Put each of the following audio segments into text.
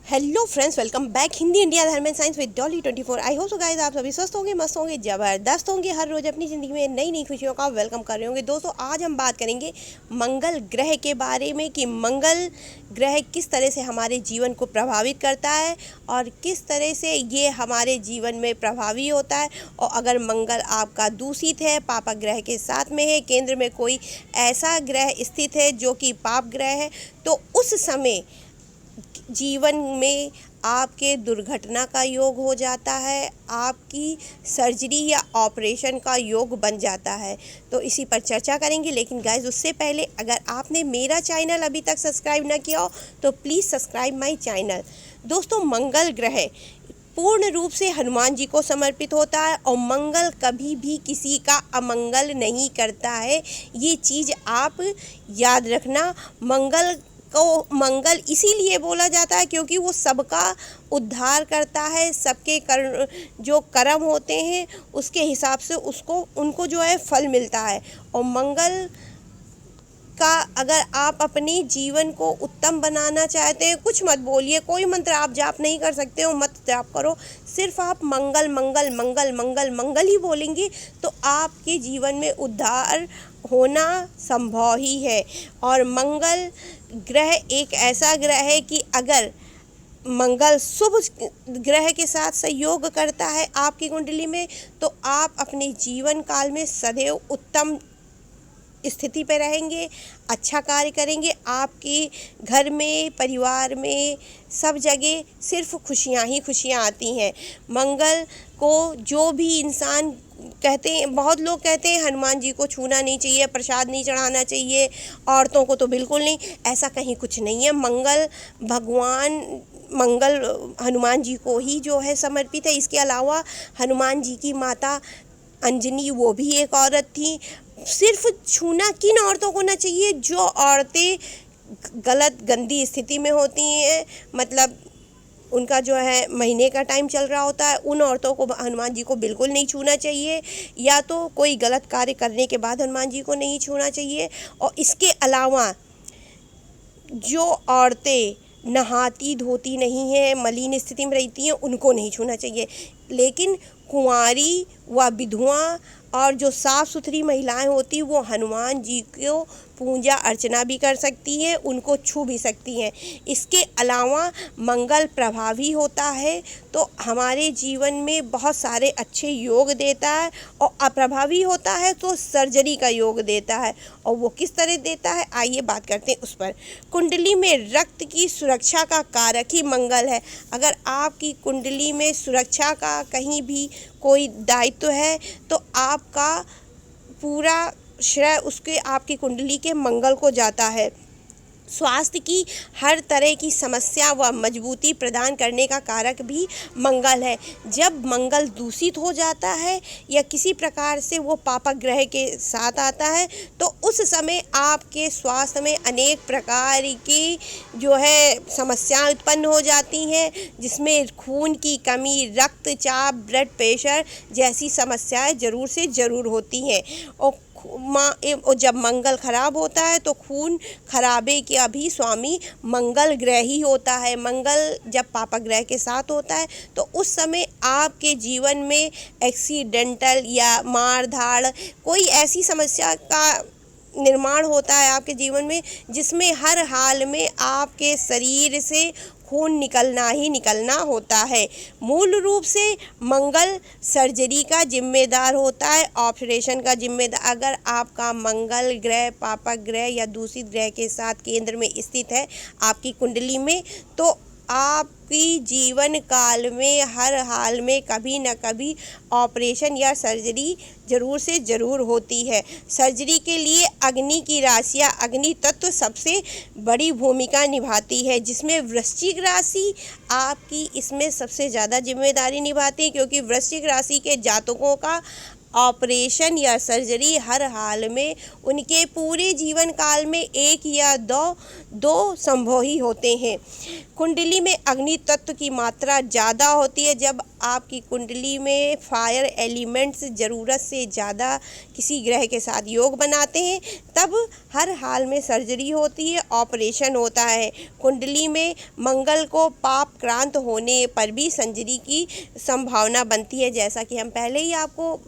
Hello friends, welcome back Hindi India धर्म and science with Dolly 24। I hope so guys आप सभी स्वस्थ होंगे, मस्त होंगे, ज़बरदस्त होंगे। हर रोज़ अपनी ज़िंदगी में नई नई खुशियों का वेलकम कर रहे होंगे। दोस्तों, आज हम बात करेंगे मंगल ग्रह के बारे में कि मंगल ग्रह किस तरह से हमारे जीवन को प्रभावित करता है और किस तरह से ये हमारे जीवन में प्रभावी होता है। और अगर मंगल आपका दूषित है, पाप ग्रह के साथ में है, केंद्र में कोई ऐसा ग्रह स्थित है जो कि पाप ग्रह है, तो उस समय जीवन में आपके दुर्घटना का योग हो जाता है, आपकी सर्जरी या ऑपरेशन का योग बन जाता है। तो इसी पर चर्चा करेंगे। लेकिन गाइस, उससे पहले अगर आपने मेरा चैनल अभी तक सब्सक्राइब ना किया हो तो प्लीज़ सब्सक्राइब माय चैनल। दोस्तों, मंगल ग्रह पूर्ण रूप से हनुमान जी को समर्पित होता है और मंगल कभी भी किसी का अमंगल नहीं करता है। ये चीज़ आप याद रखना। मंगल इसीलिए बोला जाता है क्योंकि वो सबका उद्धार करता है। सबके जो कर्म होते हैं उसके हिसाब से उनको जो है फल मिलता है। और मंगल का अगर आप अपने जीवन को उत्तम बनाना चाहते हैं, कुछ मत बोलिए, कोई मंत्र आप जाप नहीं कर सकते हो, मत जाप करो। सिर्फ आप मंगल मंगल मंगल मंगल मंगल ही बोलेंगे तो आपके जीवन में उद्धार होना संभव ही है। और मंगल ग्रह एक ऐसा ग्रह है कि अगर मंगल शुभ ग्रह के साथ सहयोग करता है आपकी कुंडली में, तो आप अपने जीवन काल में सदैव उत्तम स्थिति पे रहेंगे, अच्छा कार्य करेंगे। आपके घर में, परिवार में, सब जगह सिर्फ खुशियाँ ही खुशियाँ आती हैं। मंगल को जो भी इंसान कहते हैं, बहुत लोग कहते हैं हनुमान जी को छूना नहीं चाहिए, प्रसाद नहीं चढ़ाना चाहिए, औरतों को तो बिल्कुल नहीं। ऐसा कहीं कुछ नहीं है। मंगल हनुमान जी को ही जो है समर्पित है। इसके अलावा हनुमान जी की माता अंजनी, वो भी एक औरत थी। सिर्फ छूना किन औरतों को ना चाहिए? जो औरतें गलत गंदी स्थिति में होती हैं, मतलब उनका जो है महीने का टाइम चल रहा होता है, उन औरतों को हनुमान जी को बिल्कुल नहीं छूना चाहिए। या तो कोई गलत कार्य करने के बाद हनुमान जी को नहीं छूना चाहिए। और इसके अलावा जो औरतें नहाती धोती नहीं है, मलिन स्थिति में रहती हैं, उनको नहीं छूना चाहिए। लेकिन कुंवारी व विधवा और जो साफ़ सुथरी महिलाएं होती हैं, वो हनुमान जी को पूजा अर्चना भी कर सकती हैं, उनको छू भी सकती हैं। इसके अलावा मंगल प्रभावी होता है तो हमारे जीवन में बहुत सारे अच्छे योग देता है, और अप्रभावी होता है तो सर्जरी का योग देता है। और वो किस तरह देता है, आइए बात करते हैं उस पर। कुंडली में रक्त की सुरक्षा का कारक ही मंगल है। अगर आपकी कुंडली में सुरक्षा का कहीं भी कोई दायित्व है तो आपका पूरा श्रेय उसके आपकी कुंडली के मंगल को जाता है। स्वास्थ्य की हर तरह की समस्या व मजबूती प्रदान करने का कारक भी मंगल है। जब मंगल दूषित हो जाता है या किसी प्रकार से वो पापक ग्रह के साथ आता है तो उस समय आपके स्वास्थ्य में अनेक प्रकार की जो है समस्याएं उत्पन्न हो जाती हैं, जिसमें खून की कमी, रक्तचाप, ब्लड प्रेशर जैसी समस्याएं ज़रूर से ज़रूर होती हैं। और जब मंगल खराब होता है तो खून खराबे के अभी स्वामी मंगल ग्रह ही होता है। मंगल जब पापक ग्रह के साथ होता है तो उस समय आपके जीवन में एक्सीडेंटल या मार धाड़ कोई ऐसी समस्या का निर्माण होता है आपके जीवन में, जिसमें हर हाल में आपके शरीर से खून निकलना ही निकलना होता है। मूल रूप से मंगल सर्जरी का जिम्मेदार होता है, ऑपरेशन का जिम्मेदार। अगर आपका मंगल ग्रह पापक ग्रह या दूषित ग्रह के साथ केंद्र में स्थित है आपकी कुंडली में, तो आपकी जीवन काल में हर हाल में कभी न कभी ऑपरेशन या सर्जरी ज़रूर से ज़रूर होती है। सर्जरी के लिए अग्नि की राशियाँ, अग्नि तत्व सबसे बड़ी भूमिका निभाती है, जिसमें वृश्चिक राशि आपकी इसमें सबसे ज़्यादा जिम्मेदारी निभाती है, क्योंकि वृश्चिक राशि के जातकों का ऑपरेशन या सर्जरी हर हाल में उनके पूरे जीवन काल में एक या दो संभव ही होते हैं। कुंडली में अग्नि तत्व की मात्रा ज़्यादा होती है। जब आपकी कुंडली में फायर एलिमेंट्स ज़रूरत से ज़्यादा किसी ग्रह के साथ योग बनाते हैं, तब हर हाल में सर्जरी होती है, ऑपरेशन होता है। कुंडली में मंगल को पाप क्रांत होने पर भी सर्जरी की संभावना बनती है। जैसा कि हम पहले ही आपको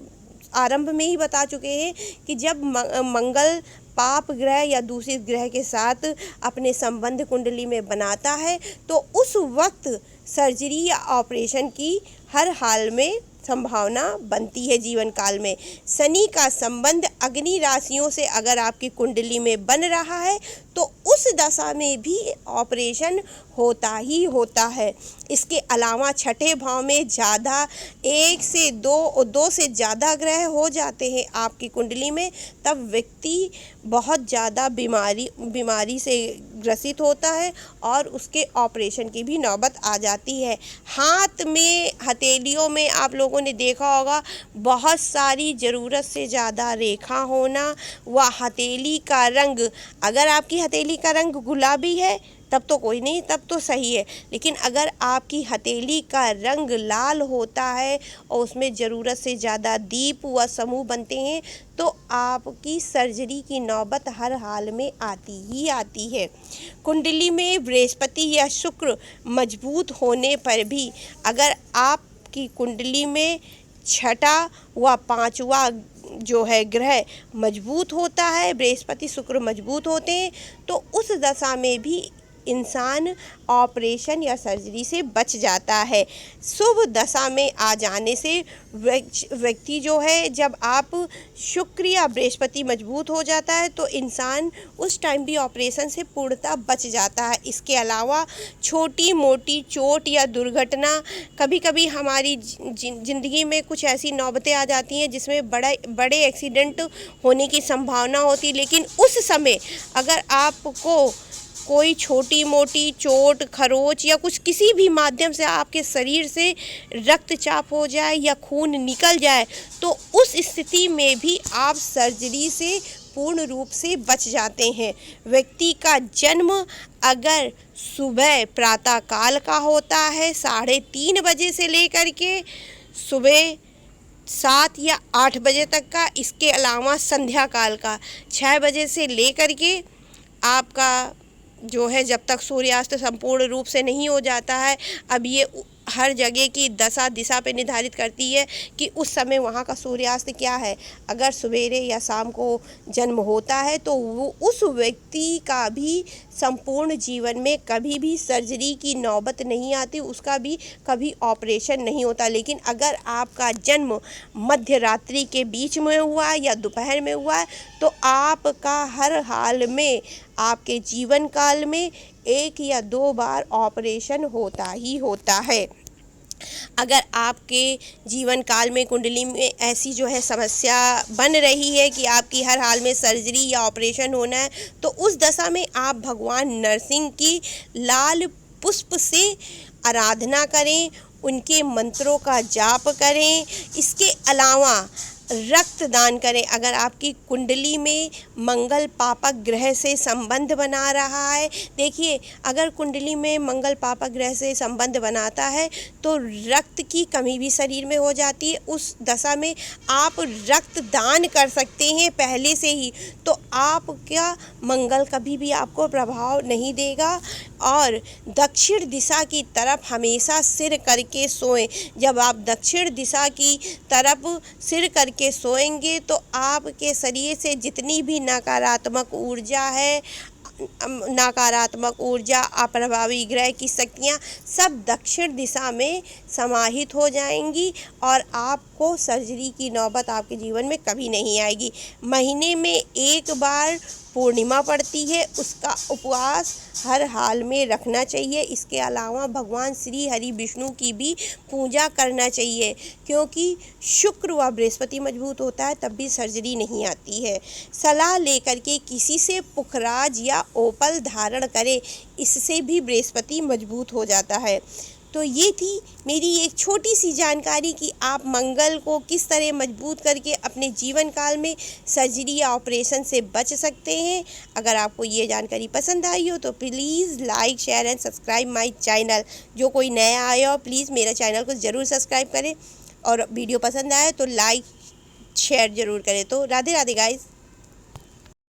आरंभ में ही बता चुके हैं कि जब मंगल पाप ग्रह या दूषित ग्रह के साथ अपने संबंध कुंडली में बनाता है, तो उस वक्त सर्जरी या ऑपरेशन की हर हाल में संभावना बनती है जीवन काल में। शनि का संबंध अग्नि राशियों से अगर आपकी कुंडली में बन रहा है तो उस दशा में भी ऑपरेशन होता ही होता है। इसके अलावा छठे भाव में ज़्यादा एक से दो से ज़्यादा ग्रह हो जाते हैं आपकी कुंडली में, तब व्यक्ति बहुत ज़्यादा बीमारी से ग्रसित होता है और उसके ऑपरेशन की भी नौबत आ जाती है। हाथ में हथेलियों में आप लोगों ने देखा होगा बहुत सारी ज़रूरत से ज़्यादा रेखा होना, व हथेली का रंग, अगर आपकी हथेली का रंग गुलाबी है तब तो कोई नहीं, तब तो सही है। लेकिन अगर आपकी हथेली का रंग लाल होता है और उसमें ज़रूरत से ज़्यादा दीप व समूह बनते हैं, तो आपकी सर्जरी की नौबत हर हाल में आती ही आती है। कुंडली में बृहस्पति या शुक्र मजबूत होने पर भी अगर आपकी कुंडली में छठा व पांचवा जो है ग्रह मजबूत होता है, बृहस्पति शुक्र मजबूत होते हैं, तो उस दशा में भी इंसान ऑपरेशन या सर्जरी से बच जाता है। शुभ दशा में आ जाने से व्यक्ति जो है, जब आप शुक्र या बृहस्पति मजबूत हो जाता है तो इंसान उस टाइम भी ऑपरेशन से पूर्णतः बच जाता है। इसके अलावा छोटी मोटी चोट या दुर्घटना, कभी कभी हमारी ज़िंदगी में कुछ ऐसी नौबतें आ जाती हैं जिसमें बड़े एक्सीडेंट होने की संभावना होती है, लेकिन उस समय अगर आपको कोई छोटी मोटी चोट, खरोच या कुछ किसी भी माध्यम से आपके शरीर से रक्तचाप हो जाए या खून निकल जाए, तो उस स्थिति में भी आप सर्जरी से पूर्ण रूप से बच जाते हैं। व्यक्ति का जन्म अगर सुबह प्रातः काल का होता है 3:30 बजे से लेकर के सुबह 7 या 8 बजे तक का, इसके अलावा संध्या काल का 6 बजे से लेकर के आपका जो है जब तक सूर्यास्त संपूर्ण रूप से नहीं हो जाता है, अब ये हर जगह की दशा दिशा पे निर्धारित करती है कि उस समय वहाँ का सूर्यास्त क्या है। अगर सवेरे या शाम को जन्म होता है तो वो उस व्यक्ति का भी संपूर्ण जीवन में कभी भी सर्जरी की नौबत नहीं आती, उसका भी कभी ऑपरेशन नहीं होता। लेकिन अगर आपका जन्म मध्य रात्रि के बीच में हुआ है या दोपहर में हुआ है, तो आपका हर हाल में आपके जीवन काल में 1 या 2 बार ऑपरेशन होता ही होता है। अगर आपके जीवन काल में कुंडली में ऐसी जो है समस्या बन रही है कि आपकी हर हाल में सर्जरी या ऑपरेशन होना है, तो उस दशा में आप भगवान नरसिंह की लाल पुष्प से आराधना करें, उनके मंत्रों का जाप करें। इसके अलावा रक्तदान करें। अगर आपकी कुंडली में मंगल पापक ग्रह से संबंध बना रहा है, देखिए अगर कुंडली में मंगल पापक ग्रह से संबंध बनाता है तो रक्त की कमी भी शरीर में हो जाती है। उस दशा में आप रक्तदान कर सकते हैं पहले से ही, तो आपका मंगल कभी भी आपको प्रभाव नहीं देगा। और दक्षिण दिशा की तरफ हमेशा सिर करके सोएं। जब आप दक्षिण दिशा की तरफ सिर करके सोएंगे तो आपके शरीर से जितनी भी नकारात्मक ऊर्जा, अप्रभावी ग्रह की शक्तियाँ सब दक्षिण दिशा में समाहित हो जाएंगी और आपको सर्जरी की नौबत आपके जीवन में कभी नहीं आएगी। महीने में 1 बार पूर्णिमा पड़ती है, उसका उपवास हर हाल में रखना चाहिए। इसके अलावा भगवान श्री हरि विष्णु की भी पूजा करना चाहिए, क्योंकि शुक्र व बृहस्पति मजबूत होता है तब भी सर्जरी नहीं आती है। सलाह लेकर के किसी से पुखराज या ओपल धारण करें, इससे भी बृहस्पति मजबूत हो जाता है। तो ये थी मेरी एक छोटी सी जानकारी कि आप मंगल को किस तरह मजबूत करके अपने जीवन काल में सर्जरी या ऑपरेशन से बच सकते हैं। अगर आपको ये जानकारी पसंद आई हो तो please like share and subscribe my channel. जो कोई नया आया हो प्लीज़ मेरा चैनल को ज़रूर सब्सक्राइब करें, और वीडियो पसंद आए तो लाइक शेयर ज़रूर करें। तो राधे राधे गाइस।